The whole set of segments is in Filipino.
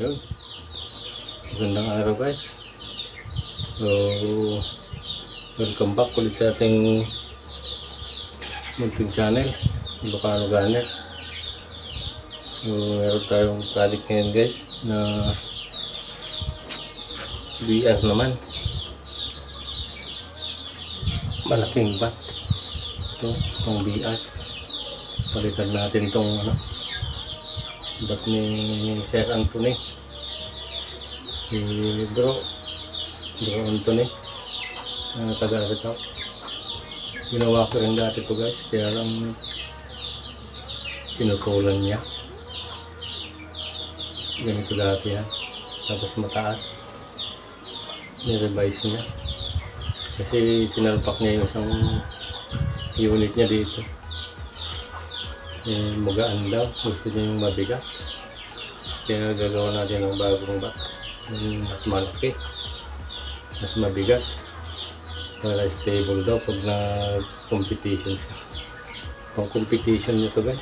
Yun. Magandang araw guys. So, welcome back ulit sa ating munting channel, Ilocano Gunner. So, meron tayong project ngayon guys na VR naman. Malaking bat. Ito, itong VR. Palitan natin itong bat ni Sir Anthony. Si Bro Anthony. Taga-Rito. Ginawa ko rin dati ito guys. Kaya lang pinutulan niya. Ganito dati yan. Tapos mataas. Ni-revise niya. Kasi sinalpak niya yung isang unit niya dito. Magaan daw. Gusto niya yung mabigat. Kaya gagawa natin ng bagong bat. Mas malaki. Mas mabigat. Para stable daw pag na-competition siya. Pang competition nyo to guys.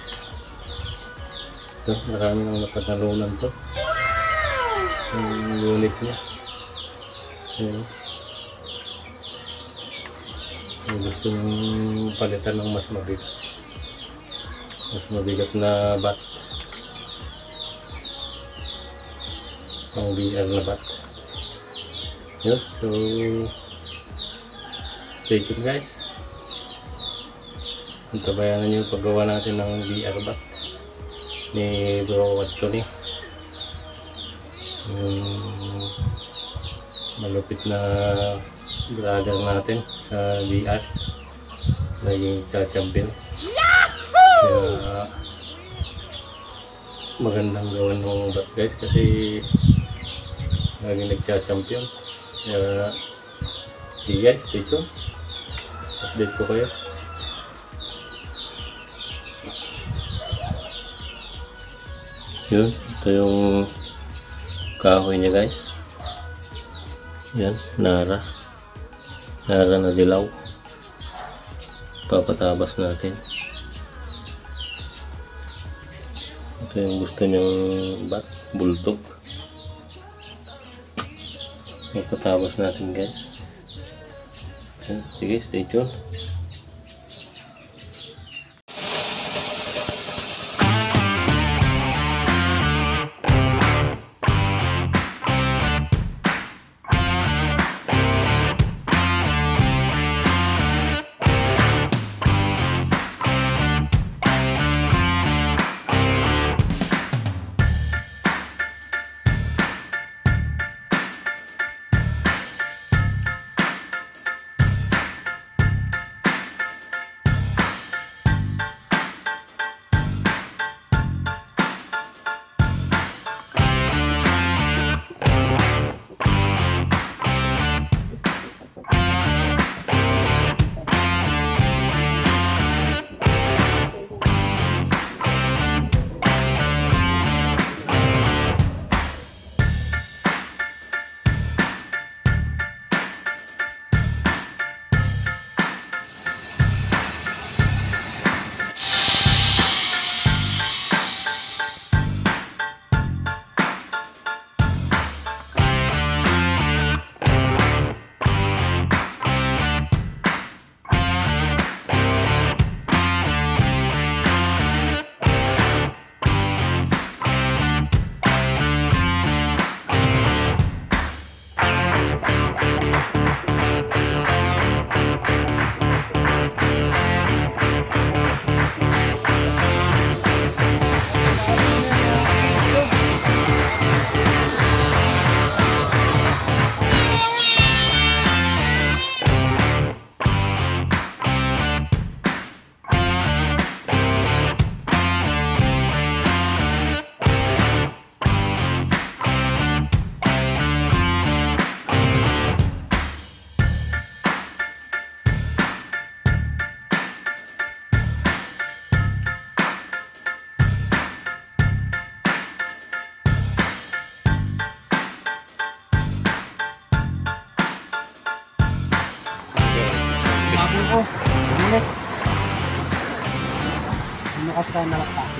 So, marami nang napatalunan to. Yung unit niya. Gusto niyong palitan ng mas mabigat. Mas mabigat na bat. Pang VR na bat. Yun. So, stay tuned guys. Antabayan niyo yung paggawa natin ng VR bat ni Bro Anthony. Malupit na brother natin sa VR. Naging champion. Kaya magandang gawan ng bat guys kasi laging nagcha-champion. Kaya sige guys, stay tuned. Update ko kayo. Yun, ito yung kahoy niya guys. Yan, nara na dilaw. Papatabas natin. Ito yung gusto niyang bat, bulldog. Papatabas natin guys. Okay, sige, stay tuned.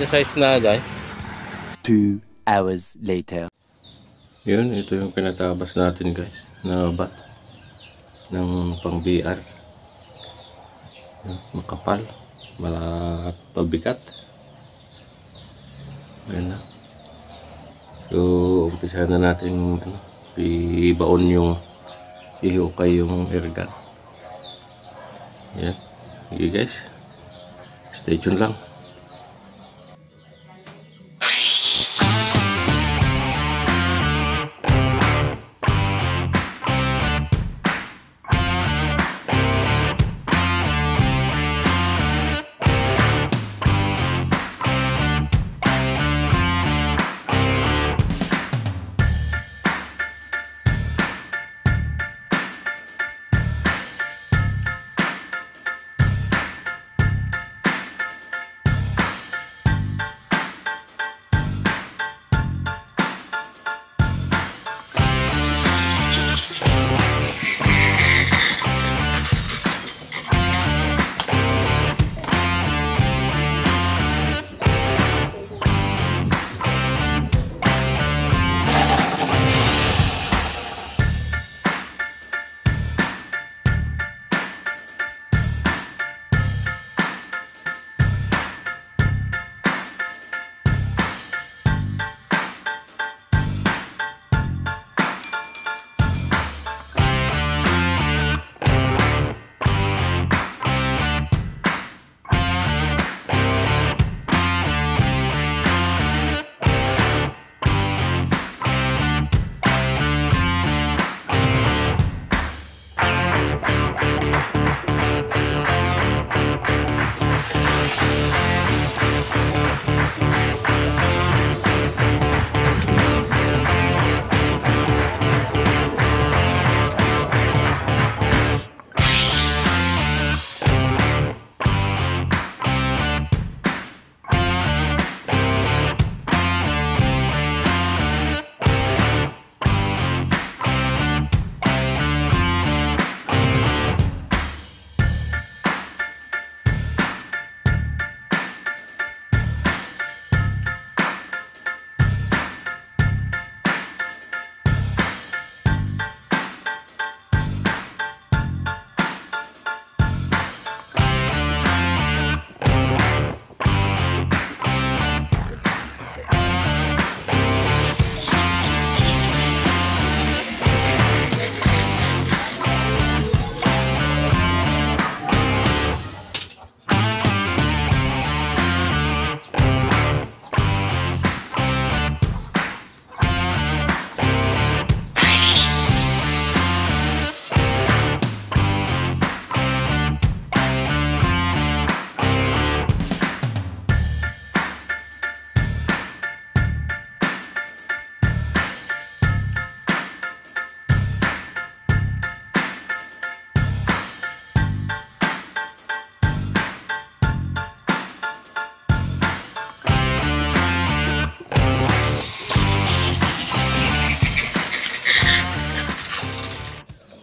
Yung size na dahil. 2 hours later. Yun, ito yung pinatabas natin guys na bat ng pang BR. Makapal, mabigat. Ayan na. So umpisa na natin ibaon yung ihukay yung airgun. Ayan. Sige guys, stay tuned lang.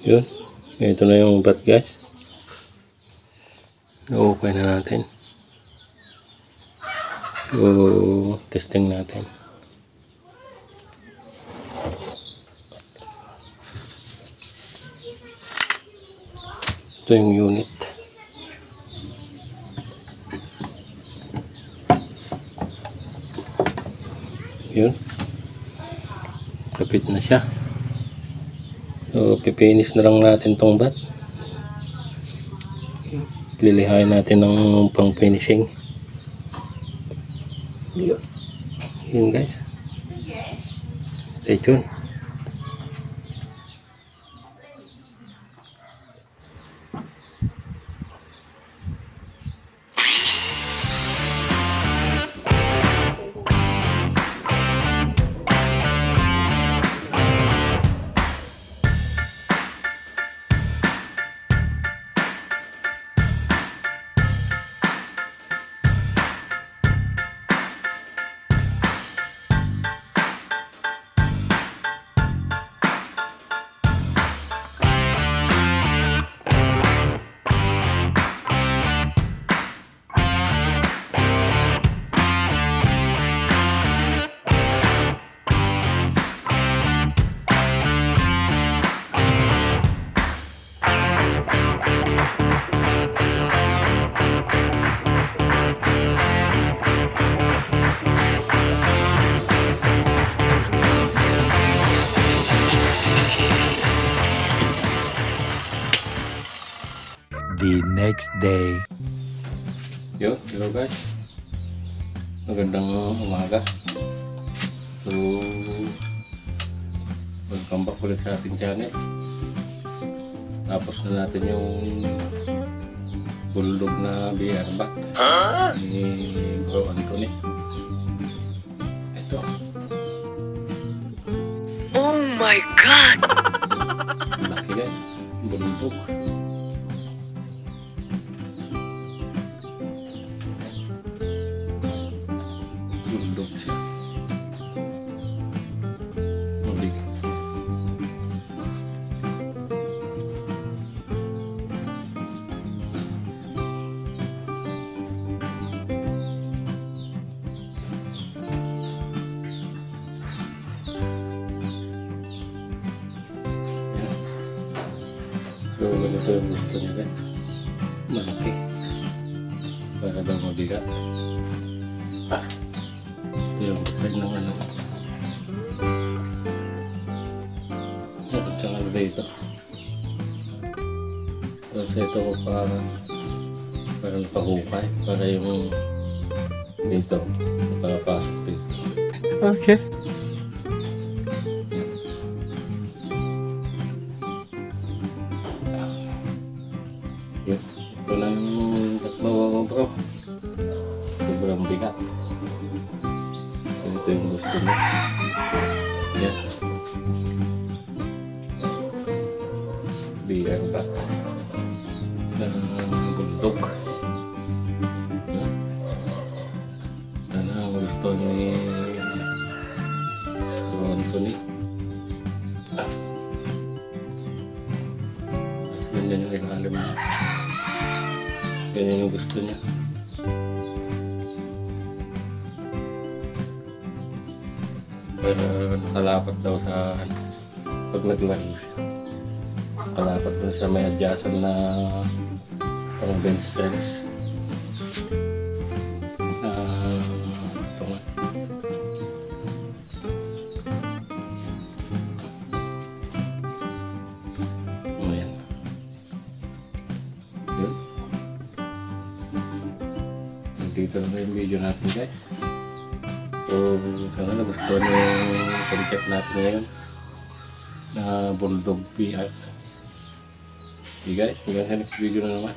Yun, ito na yung bat guys. Okay na natin. So testing natin. Ito yung unit. Yun, kapit na siya. So pipinis na lang natin tong bat. Lilihain natin ng pang finishing. Yun guys, stay tuned. the next day. Yo, hello guys. Magandang umaga. So, welcome back ulit sa ating channel. Tapos na natin yung bulldog na BR bat ni Bro Anthony. Ito. Oh my God! Laki guys. Bulldog. Bulldog siya. Mabigat. So, ganito yung gusto niya guys. Malaki. Para daw mabigat. Ito yung design ng ano. Ito siyang ano dito. Tapos ito ko para nakahukay. Para yung dito. Nakapasok dito. Okay. Ito na yung tatlo bro. Sobrang bigat. Ito yung gusto mo. Yan. BR bat. Bulldog. Sana ang gusto ni Bro Anthony. Ganyan yung ilalim niya. Ganyan yung gusto niya. Pero nakalapat daw sa pag naglaro siya. Nakalapat daw sa may adjacent na pang bench strength. Ito nga. Ayan. Yun. Dito na yung video natin guys. So sana nagustuhan yung concept natin ngayon na Bulldog PR. Okay guys, hanggang sa next video na naman.